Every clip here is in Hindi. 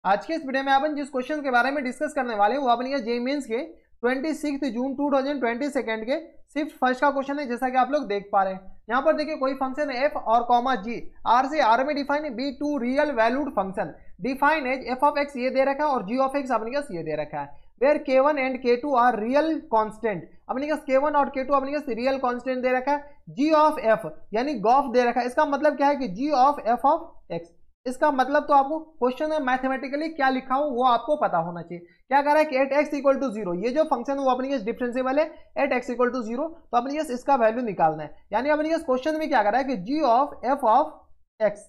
आज के इस वीडियो में अपन जिस क्वेश्चन के बारे में डिस्कस करने वाले हैं वो अपने जेईई मेंस के 26 जून 2022 के शिफ्ट फर्स्ट का क्वेश्चन है, जैसा कि आप लोग देख पा रहे हैं। यहाँ पर देखिए कोई फंक्शन एफ और कॉमा जी आर से आर में डिफाइन है, be two real valued function define as F of X ये दे रखा है और जी ऑफ एक्स अपने पास ये दे रखा है, where k1 and k2 are real constant. अपने पास k1 और k2 अपने पास रियल कांस्टेंट दे रखा है। g ऑफ f यानी गॉफ दे रखा है। इसका मतलब क्या है कि g of f of x, इसका मतलब तो आपको क्वेश्चन में मैथमेटिकली क्या लिखा हो वो आपको पता होना चाहिए। क्या कह रहा है कि at X equal to zero, ये जो फंक्शन है वो अपने पास डिफरेंशिएबल है at X equal to zero, तो अपने पास इसका वैल्यू निकालना है। यानी अपने पास क्वेश्चन में क्या कर रहा है कि जी ऑफ एफ ऑफ एक्स,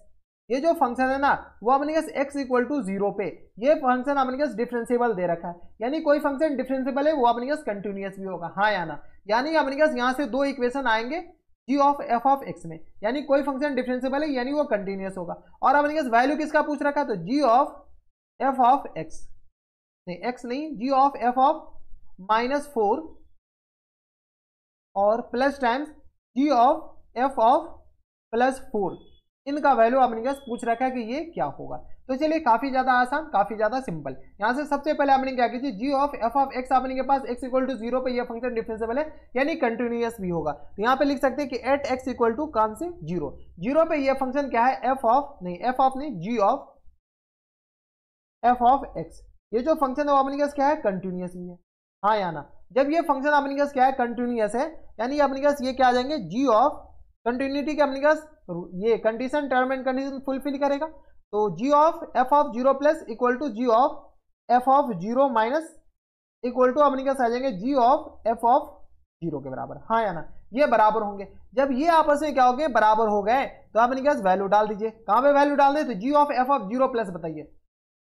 ये जो फंक्शन है ना वो अपने पास x इक्वल टू जीरो पे ये फंक्शन अपने पास डिफरेंशिएबल दे रखा है। यानी कोई फंक्शन डिफरेंशिएबल है वो अपने पास कंटिन्यूअस भी होगा, हाँ या ना। यानी अपने पास यहाँ से दो इक्वेशन आएंगे g of f of x में, यानी कोई फंक्शन डिफरेंशिएबल है यानी वो कंटिन्यूअस होगा। और अपने पास वैल्यू किसका पूछ रखा है, तो g of f of x नहीं, x नहीं, g ऑफ f ऑफ -4 और plus times g of f of +4, इनका वैल्यू अपने पास पूछ रखा है कि ये क्या होगा। तो चलिए काफी ज्यादा आसान, काफी ज्यादा सिंपल। यहां से सबसे पहले आपने क्या कीजिए, जी ऑफ एफ ऑफ एक्स अपने के पास x इक्वल टू जीरो पे ये फंक्शन डिफरेंशिएबल है यानी कंटिन्यूअस भी होगा, तो यहाँ पे लिख सकते हैं कि एट एक्स इक्वल टू कौन से जीरो, जीरो पे ये फंक्शन क्या है एफ ऑफ नहीं जी ऑफ एफ ऑफ एक्स। ये जो फंक्शन है वो अपने पास क्या है कंटिन्यूअस भी है, हाँ या ना। जब ये फंक्शन अपने पास क्या है कंटिन्यूअस है यानी अपने पास ये क्या आ जाएंगे जी ऑफ कंटिन्यूटी के अपने पास ये condition term and condition fulfil करेगा, तो G of F of zero plus equal to G of F of zero minus equal to अपने पास आ जाएंगे G of F of zero के बराबर, हाँ या ना। ये बराबर होंगे, जब ये आपस में क्या हो गए बराबर हो गए तो अपने पास वैल्यू डाल दीजिए। कहाँ पे वैल्यू डाल दे, तो G of F of zero plus, बताइए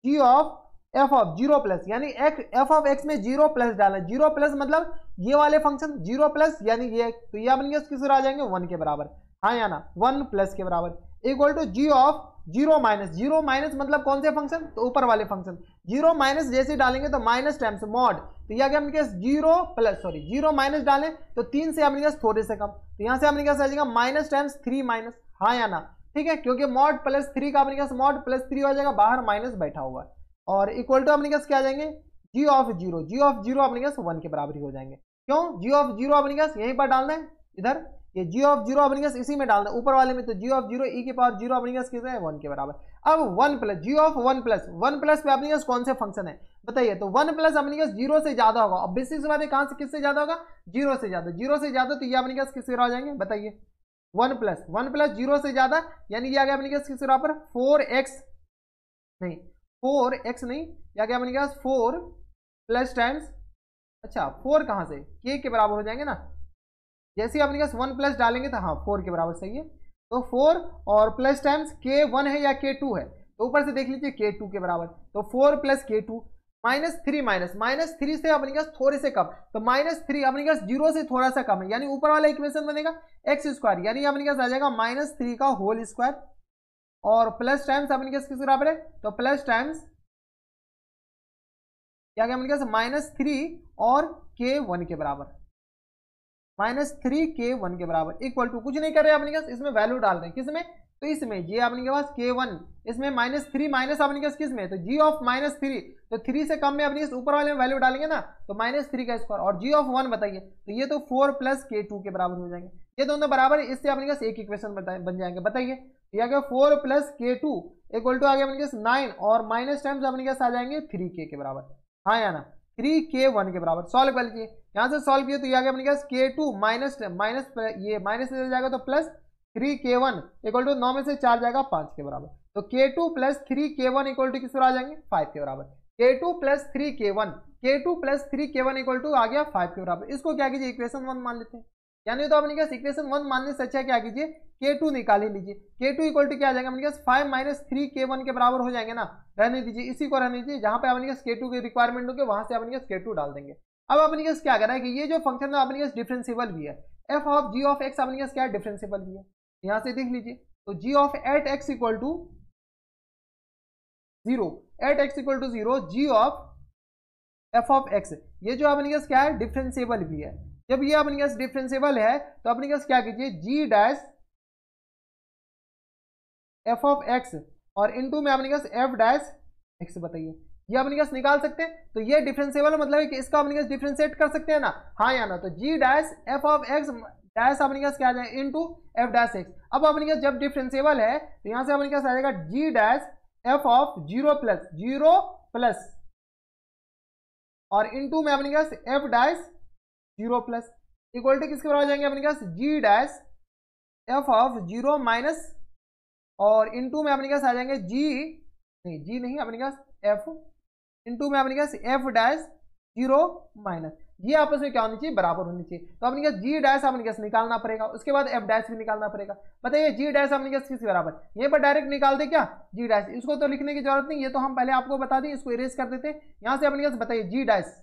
G of F of zero plus यानी एफ ऑफ एक्स में जीरो प्लस डालना, जीरो प्लस मतलब ये वाले फंक्शन जीरो प्लस यानी ये, तो ये अपने पास किस आ जाएंगे वन के बराबर, हाँ या ना, वन प्लस के बराबर equal to G of zero minus, zero minus मतलब कौन से फंक्शन, तो ऊपर वाले फंक्शन, जीरो माइनस जैसे डालेंगे तो माइनस टाइम्स मॉड, तो यह अपने पास zero plus sorry zero minus डालें तो तीन से अपने पास थोड़े से कम, तो यहाँ से अपने पास आ जाएगा माइनस टाइम्स थ्री माइनस, हाँ या ना, ठीक है, क्योंकि मॉड प्लस थ्री का अपने पास मॉड प्लस थ्री हो जाएगा, बाहर माइनस बैठा हुआ है, और इक्वल टू अपने पास क्या आ जाएंगे जी ऑफ जीरो अपने पास वन के बराबर ही हो जाएंगे। क्यों, जी ऑफ जीरो अपने पास यहीं पर डालना है, इधर ये जी ऑफ जीरो अपने पास इसी में डालना है ऊपर वाले में, तो जी ऑफ जीरो ई की पावर जीरो अपने पास कितना है वन के बराबर। अब one plus G of one plus पे अपने पास कौन से फंक्शन है बताइए, तो वन प्लस अपने पास जीरो से ज्यादा होगा। अब बेसिस बात है कहां से किससे ज्यादा होगा, जीरो से ज्यादा, जीरो से ज्यादा तो ये अपने पास किससे आ जाएंगे बताइए, वन प्लस जीरो से ज्यादा यानी ये आ गया अपने पास किस बराबर फोर एक्स नहीं, फोर एक्स नहीं, या गया अपने पास फोर प्लस टाइम्स, अच्छा फोर कहां से के बराबर हो जाएंगे ना, जैसे अपने पास वन प्लस डालेंगे तो हाँ फोर के बराबर सही है, तो फोर और प्लस टाइम्स के वन है या के टू है, तो ऊपर से देख लीजिए के टू के बराबर, तो फोर प्लस के टू माइनस थ्री से अपने पास थोड़े से कम, तो माइनस थ्री अपने पास जीरो से थोड़ा सा कम है यानी ऊपर वाला इक्वेशन बनेगा एक्स स्क्वायर, यानी अपने पास आ जाएगा माइनस थ्री का होल स्क्वायर, और प्लस टाइम्स अपने पास किस बराबर है, तो प्लस टाइम्स क्या गया अपने पास माइनस थ्री और के वन के बराबर, माइनस थ्री के वन के बराबर इक्वल टू कुछ नहीं कर रहे अपने पास, इसमें वैल्यू डाल रहे हैं किसमें, तो इसमें ये अपने के पास के वन, इसमें माइनस थ्री माइनस अपने पास किसमें, तो जी ऑफ माइनस थ्री, तो थ्री से कम में अपने ऊपर वाले में वैल्यू डालेंगे ना, तो माइनस थ्री का स्क्वायर, और जी ऑफ वन बताइए, तो ये तो फोर प्लस के टू के बराबर हो जाएंगे, ये दोनों बराबर है, इससे अपने पास एक इक्वेशन बन जाएंगे। बताइए ये आ गया फोर प्लस के टू इक्वल टू आ गया अपने पास नाइन, और माइनस टाइम्स अपने पास आ जाएंगे थ्री के बराबर, हाँ या ना, थ्री के वन के बराबर। सॉल्व कर लीजिए, यहाँ से सॉल्व किया तो ये आ गया अपने पास के टू माइनस ये माइनस से जाएगा तो प्लस थ्री के वन इक्वल टू नौ में से चार जाएगा पांच के बराबर, तो के टू प्लस थ्री के वन इक्वल टू किस पर आ जाएंगे फाइव के बराबर, के टू प्लस थ्री के वन इक्वल टू आ गया फाइव के बराबर। इसको क्या कीजिए इक्वेशन वन मान लेते हैं, यानी तो अपने पास इक्वेशन वन मानने से अच्छा क्या कीजिए के टू निकाल ही लीजिए, के टू इक्वल टू क्या आ जाएगा अपने पास फाइव माइनस थ्री के वन के बराबर हो जाएंगे ना, रहने दीजिए इसी को रहने दीजिए, जहां पे अपने पास के टू की रिक्वायरमेंट होगी वहां से अपने पास के टू डाल देंगे। अब अपने पास क्या कर रहा है कि ये जो फंक्शन है अपने पास डिफरेंशिएबल भी है, F of G of X अपने पास क्या है डिफरेंशिएबल भी है, यहां से देख लीजिए, तो G of eight X equal to zero, eight X equal to zero G of F of X, ये जो अपने पास क्या है डिफरेंशिएबल भी है। जब ये अपने पास डिफरेंशिएबल है तो अपने पास क्या कीजिए जी डैश एफ ऑफ एक्स और इनटू में अपने पास एफ डैश एक्स बताइए, ये अपने पास निकाल सकते हैं। तो ये डिफरेंशिएबल मतलब है कि इसका अपने पास डिफरेंशिएट कर सकते हैं ना, हाँ या ना। तो G dash F of X dash अपने पास क्या आ जाएगा इनटू एफ डैश एक्स। अब अपने पास जब डिफरेंशिएबल है तो यहाँ से अपने पास आ जाएगा G dash F of zero plus और इनटू में अपने पास F dash zero plus equal to किसके बराबर जाएंगे अपने पास G dash F of zero minus और इनटू में अपने पास आ जाएंगे जी नहीं अपने पास एफ इनटू में अपने पास एफ डैश जीरो माइनस, ये आपस में क्या होनी चाहिए बराबर होनी चाहिए। तो अपने पास जी डैश अपने पास निकालना पड़ेगा, उसके बाद एफ डैश भी निकालना पड़ेगा। बताइए जी डैश अपने पास किसके बराबर, ये पर डायरेक्ट निकाल दे क्या जी डैश, इसको तो लिखने की जरूरत नहीं, ये तो हम पहले आपको बता दें, इसको इरेज कर देते हैं। यहाँ से अपने पास बताइए जी डैश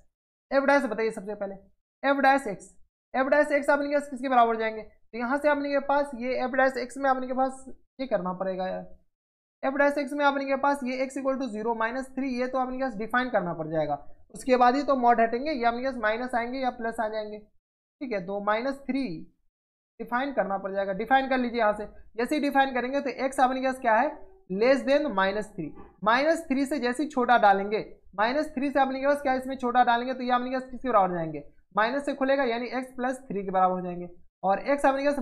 एफ डैश बताइए सबसे पहले एफ डैश एक्स अपने पास किसके बराबर जाएंगे। तो यहाँ से अपने के पास ये एफ डैश एक्स में अपने के पास ये करना पड़ेगा यार, एफ डैश एक्स में अपने के पास ये X equal to zero minus three, ये तो अपने पास डिफाइन करना पड़ जाएगा, उसके बाद ही तो मॉड हटेंगे, या अपने पास माइनस आएंगे या प्लस आ जाएंगे, ठीक है। तो माइनस थ्री डिफाइन करना पड़ जाएगा, डिफाइन कर लीजिए यहाँ से। जैसे ही डिफाइन करेंगे तो एक्स अपने पास क्या है लेस देन माइनस थ्री से जैसे ही छोटा डालेंगे, माइनस थ्री से अपने पास क्या इसमें छोटा डालेंगे तो ये अपने पास किसके बराबर जाएंगे माइनस से खुलेगा, यानी एक्स प्लस थ्री के बराबर हो जाएंगे। और एक्स अपने पास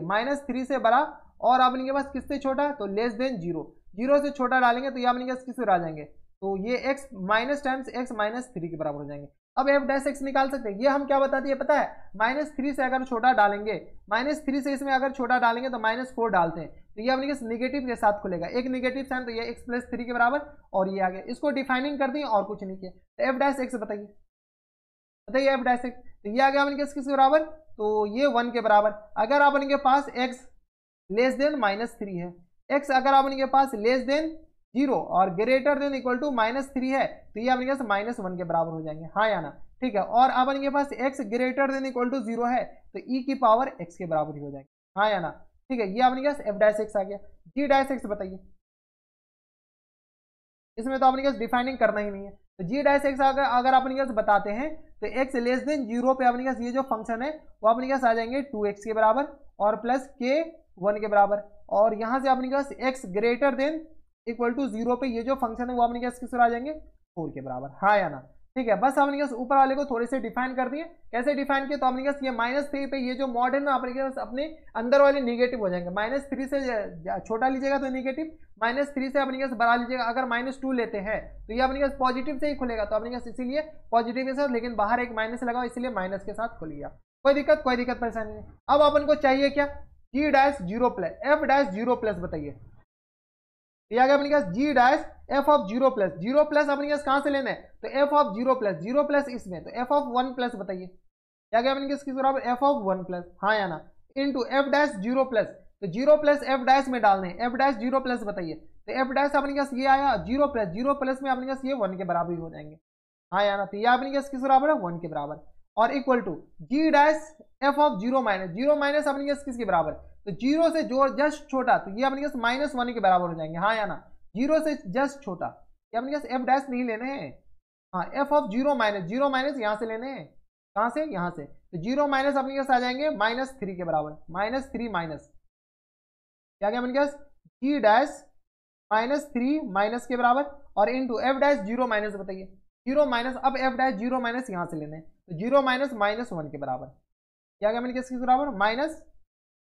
माइनस थ्री से बड़ा और अपने के पास किससे छोटा तो लेस देन जीरो से छोटा डालेंगे तो ये अपने पास किससे आ जाएंगे, तो ये x minus times x minus three के बराबर हो जाएंगे। अब एफ डैश एक्स निकाल सकते हैं, ये हम क्या बता दिए पता है, माइनस थ्री से अगर छोटा डालेंगे, माइनस थ्री से इसमें अगर छोटा डालेंगे तो माइनस फोर डालते हैं तो ये अपने नेगेटिव के साथ खुलेगा, एक नेगेटिव साइन तो ये एक्स प्लस थ्री के बराबर और ये आ गया, इसको डिफाइनिंग कर दिए और कुछ नहीं किया। तो एफ डैश एक्स बताइए एफ डैश एक्स, तो ये आ गया अपने किसके बराबर, तो ये 1 के बराबर। अगर अपने के पास x less than minus three है, x अगर अपने के पास लेस देन जीरो और greater than equal to minus three है तो ये अपने पास माइनस वन के बराबर हो जाएंगे, हाँ या ना, ठीक है। और अपने के पास x greater than equal to zero है तो e की पावर x के बराबर ही हो जाएंगे, हाँ या ना, ठीक है। ये अपने पास एफ डैश एक्स आ गया। जी डैश एक्स बताइए, इसमें तो अपने पास डिफाइनिंग करना ही नहीं है। तो जी डैश एक्स अगर अपने पास बताते हैं तो एक्स लेस देन जीरो पे अपने पास ये जो फंक्शन है वो अपने पास आ जाएंगे 2x के बराबर और प्लस के 1 के बराबर, और यहाँ से अपने पास X greater than equal to zero पे ये जो फंक्शन है वो अपने पास किस आ जाएंगे 4 के बराबर, हाँ या ना, ठीक है। बस अपने पास ऊपर वाले को थोड़े से डिफाइन कर दिए, कैसे डिफाइन किए तो अपने पास ये माइनस थ्री पे ये जो मॉड है ना अपने पास अपने अंदर वाले निगेटिव हो जाएंगे, माइनस थ्री से छोटा लीजिएगा तो निगेटिव, माइनस थ्री से अपने पास बड़ा लीजिएगा, अगर माइनस टू लेते हैं तो ये अपने पास पॉजिटिव से ही खुलेगा, तो अपने पास इसीलिए पॉजिटिव के साथ लेकिन बाहर एक माइनस लगाओ इसलिए माइनस के साथ खुल गया, कोई दिक्कत परेशानी नहीं। अब अपन को चाहिए क्या G dash zero plus F dash zero plus बताइए, ये आ गया अपने पास G dash F of zero plus अपने पास कहां से लेना है तो एफ ऑफ जीरो प्लस इसमें तो एफ ऑफ वन प्लस बताइए, क्या गया अपने किसके बराबर एफ ऑफ वन प्लस, हाँ या ना, into F dash zero plus, तो जीरो प्लस एफ डैश में डालने एफ डैश जीरो प्लस बताइए, तो एफ डैश अपने पास ये आया जीरो प्लस में अपने पास ये 1 के बराबर ही हो जाएंगे, हाँ या ना, तो ये अपने पास किस बराबर है 1 के बराबर, और equal to G dash F of zero minus अपने पास किसके बराबर, तो जीरो से जो जस्ट छोटा तो ये अपने पास माइनस 1 के बराबर हो जाएंगे, हाँ या ना, जीरो से जस्ट छोटा, ये अपने पास एफ डैश नहीं लेने हैं, हाँ एफ ऑफ जीरो माइनस यहाँ से लेने हैं, कहाँ से यहाँ से, तो जीरो माइनस अपने पास आ जाएंगे माइनस थ्री के बराबर, माइनस थ्री माइनस क्या गया अपने पास G dash minus three minus के बराबर और into F dash zero minus बताइए, जीरो माइनस, अब एफ डैश जीरो माइनस यहाँ से लेने हैं तो जीरो माइनस माइनस 1 के बराबर, क्या गया अपने किसके बराबर माइनस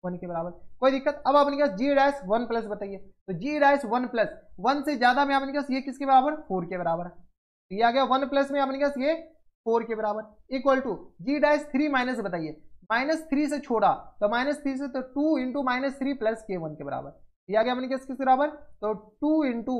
1 के बराबर, कोई दिक्कत। अब अपने पास जी डैश वन प्लस बताइए, तो जी डैश वन प्लस 1 से ज्यादा में अपने पास ये किसके बराबर 4 के बराबर, तो ये आ गया 1 प्लस में अपने पास ये 4 के बराबर, equal to G dash three minus बताइए, माइनस थ्री से छोड़ा तो माइनस थ्री से तो 2 इंटू माइनस थ्री प्लस के 1 के बराबर, ये आ गया अपने किसके बराबर, तो 2 इंटू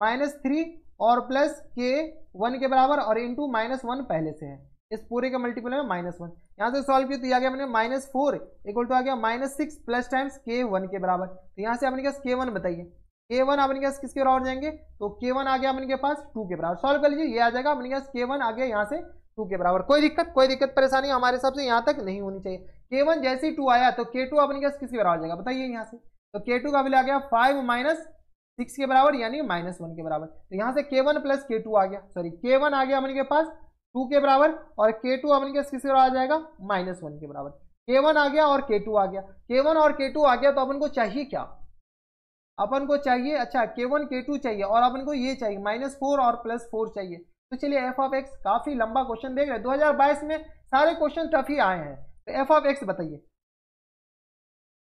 माइनस थ्री और प्लस के 1 के बराबर और इंटू माइनस 1 पहले से है, इस पूरे का मल्टीपल में माइनस 1, यहाँ से सॉल्व किया तो ये आ गया मैंने माइनस 4 इक्वल टू आ गया माइनस 6 प्लस टाइम्स के 1 के बराबर, तो यहाँ से अपने पास के 1 बताइए, के 1 अपने पास किसके बराबर जाएंगे, तो के 1 आ गया अपने के पास 2 के बराबर, सॉल्व कर लीजिए, ये आ जाएगा अपने पास के 1 आ गया यहाँ से 2 के बराबर, कोई दिक्कत परेशानी हमारे हिसाब से यहाँ तक नहीं होनी चाहिए। के 1 जैसे ही 2 आया तो के 2 अपने पास किसके बराबर जाएगा बताइए यहाँ से, तो के 2 का वैल्यू आ गया 5 माइनस 6 के बराबर यानी माइनस 1 के बराबर, तो यहाँ से के 1 प्लस के 2 आ गया, सॉरी के 1 आ गया अपने के पास 2 के बराबर और k2 अपने के किसके बराबर आ जाएगा माइनस 1 के बराबर, k1 आ गया और k2 आ गया, k1 और k2 आ गया तो अपन को चाहिए क्या, अपन को चाहिए अच्छा K1 K2 चाहिए और अपन को ये चाहिए -4 और +4 चाहिए। तो चलिए एफ ऑफ एक्स, काफी लंबा क्वेश्चन देख रहे हैं, 2022 में सारे क्वेश्चन टफ ही आए हैं। तो एफ ऑफ एक्स बताइए,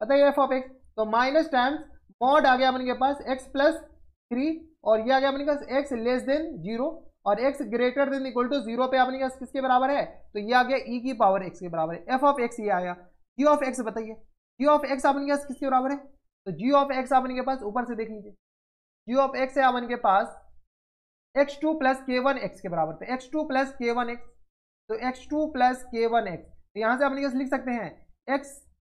बताइए एफ ऑफ एक्स। तो माइनस टाइम्स मॉड आ गया अपन के पास x+3 और ये आ गया अपन के पास x लेस देन 0 और x greater than equal to 0 पे अपने पास किसके बराबर है, तो ये आ गया e की पावर x के बराबर है। एफ ऑफ एक्स ये आया। g ऑफ x बताइए, g ऑफ x अपने पास किसके बराबर है, तो g ऑफ x अपने के पास ऊपर से देख लीजिए, g ऑफ x है अपन के पास x2 + k1x के बराबर। तो x2 + k1x, तो x2 + k1x, तो यहां से अपने पास लिख सकते हैं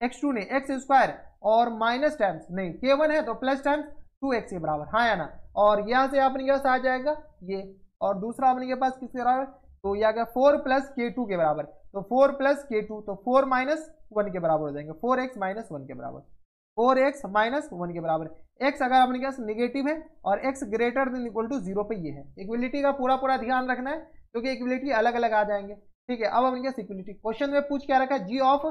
x2 नहीं x² और माइनस टाइम्स नहीं k1 है तो प्लस टाइम्स 2x के बराबर, हाँ या ना। और यहाँ से अपने के पास आ जाएगा ये, और दूसरा अपने के पास किसके बराबर, तो ये आ गया 4 + k2 के बराबर। तो 4 + k2 तो 4 - 1 के बराबर हो जाएंगे, 4x - 1 के बराबर, 4x - 1 के बराबर। x अगर अपने पास निगेटिव है और x greater than equal to 0 पे ये है। इक्वलिटी का पूरा ध्यान रखना है क्योंकि इक्वलिटी अलग अलग आ जाएंगे, ठीक है। अब अपने पास इक्वलिटी क्वेश्चन में पूछ क्या रखा है, g ऑफ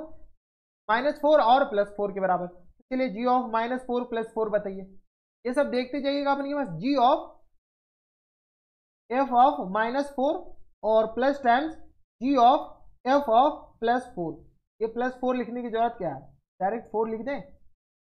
-4 और +4 के बराबर। चलिए g ऑफ -4 +4 बताइए, ये सब देखते जाइएगा अपने पास। g ऑफ f ऑफ -4 और plus times g of f of +4, ये +4 लिखने की जरूरत क्या है, डायरेक्ट 4 लिख दें,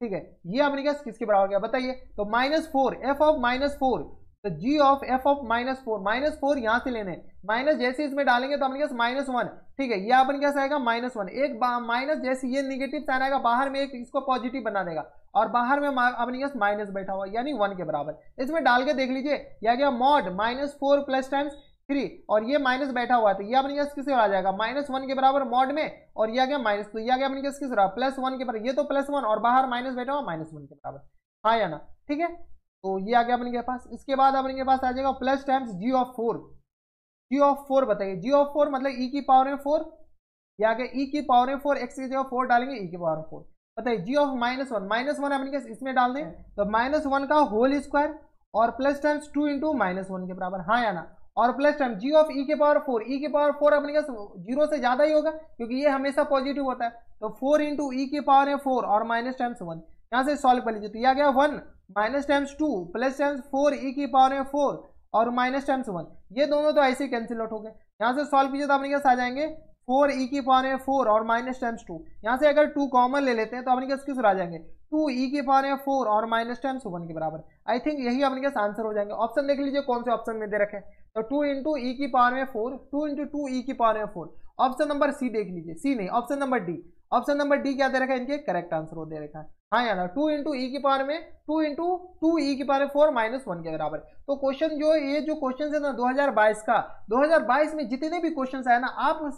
ठीक है। ये अपने पास किसके बराबर गया बताइए, तो -4 f ऑफ -4, तो g ऑफ f ऑफ -4 यहां से लेने, माइनस जैसे इसमें डालेंगे तो अपने पास -1, ठीक है। ये अपन क्या आएगा -1, एक माइनस जैसे ये निगेटिव साइन आएगा बाहर में एक इसको पॉजिटिव बना देगा और बाहर में अपने पास माइनस बैठा हुआ यानी 1 के बराबर। इसमें डाल के देख लीजिए, यह गया मॉड -4 + टाइम्स 3 और ये माइनस बैठा हुआ है तो ये अपने पास किससे आ जाएगा -1 के बराबर मॉड में, और ये आ गया माइनस, तो ये आ गया अपने पास किस बराबर +1 के बराबर, ये तो +1 और बाहर माइनस बैठा हुआ -1 के बराबर, हाँ या ना, ठीक है। तो ये आ गया अपने के पास। इसके बाद अपने के पास आ जाएगा plus times g of 4, g of 4 बताइए, g ऑफ 4 मतलब e की पावर में 4, ये आ गया e की पावर में 4, x की जगह 4 डालेंगे e की पावर में 4 बताइए। g ऑफ -1 अपने के इसमें डाल दें तो -1 का होल स्क्वायर और प्लस टाइम्स 2 × -1 के बराबर, हाँ या ना। और plus time g of e के पावर 4, e के पावर 4 अपने पास 0 से ज्यादा ही होगा क्योंकि ये हमेशा पॉजिटिव होता है, तो 4 × e की पावर है 4 और माइनस टाइम्स 1, यहाँ से सॉल्व कर लीजिए तो ये आ गया 1 minus times 2 plus times 4 e की पावर में 4 और माइनस टाइम्स 1, ये दोनों तो ऐसे ही कैंसिल आउट हो गए। यहाँ से सॉल्व कीजिए तो अपने पास आ जाएंगे 4 e की पावर में 4 और माइनस टाइम्स 2, यहाँ से अगर 2 कॉमन ले लेते हैं तो अपने पास किस आ जाएंगे 2 e की पावर में 4 और माइनस टाइम्स 1 के बराबर। आई थिंक यही अपने पास आंसर हो जाएंगे। ऑप्शन देख लीजिए कौन से ऑप्शन में दे रखे हैं, तो 2 × e की पावर में 4, 2 × 2 e की पावर में 4। ऑप्शन नंबर सी देख लीजिए, सी नहीं option number D, option number D क्या दे रखा है, इनके करेक्ट आंसर हो दे रखा है, हाँ या ना। 2 × e की पावर में 2 × 2 e की पावर 4 -1 के बराबर। तो क्वेश्चन जो ये जो क्वेश्चन है ना 2022 का, 2022 में जितने भी क्वेश्चन आए ना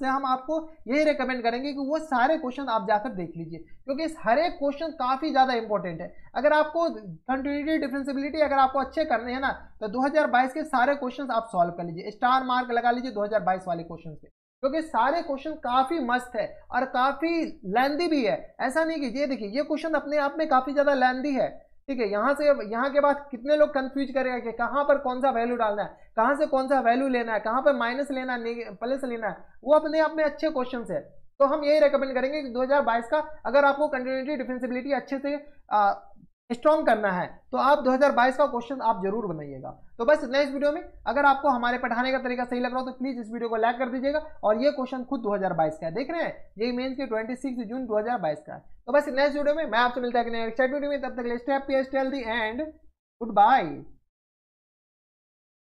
हम आपको यही रिकमेंड करेंगे कि वो सारे क्वेश्चन आप जाकर देख लीजिए क्योंकि इस हर एक क्वेश्चन काफी ज्यादा इंपॉर्टेंट है। अगर आपको कंटिन्यूटी डिफरेंशिएबिलिटी अगर आपको अच्छे करने हैं ना तो 2022 के सारे क्वेश्चन आप सॉल्व कर लीजिए, स्टार मार्क लगा लीजिए 2022 वाले क्वेश्चन पे क्योंकि सारे क्वेश्चन काफी मस्त है और काफी लेंदी भी है। ऐसा नहीं कि ये देखिए ये क्वेश्चन अपने आप में काफी ज्यादा लेंदी है, ठीक है। यहाँ से यहाँ के बाद कितने लोग कंफ्यूज करेगा कि कहाँ पर कौन सा वैल्यू डालना है, कहाँ से कौन सा वैल्यू लेना है, कहाँ पर माइनस लेना है, प्लस लेना है, वो अपने आप में अच्छे क्वेश्चन है। तो हम यही रिकमेंड करेंगे कि 2022 का अगर आपको कंटिन्यूटी डिफरेंशिएबिलिटी अच्छे से स्ट्रॉन्ग करना है तो आप 2022 का क्वेश्चन आप जरूर बनाइएगा। तो बस नेक्स्ट वीडियो में अगर आपको हमारे पढ़ाने का तरीका सही लग रहा हो तो प्लीज इस वीडियो को लाइक कर दीजिएगा। और ये क्वेश्चन खुद 2022 का है, देख रहे हैं ये मेंस के 26 जून 2022 का है। तो बस नेक्स्ट वीडियो में मैं आपसे मिलता है नेक्स्ट वीडियो में, तब तक stay happy, stay healthy and good bye.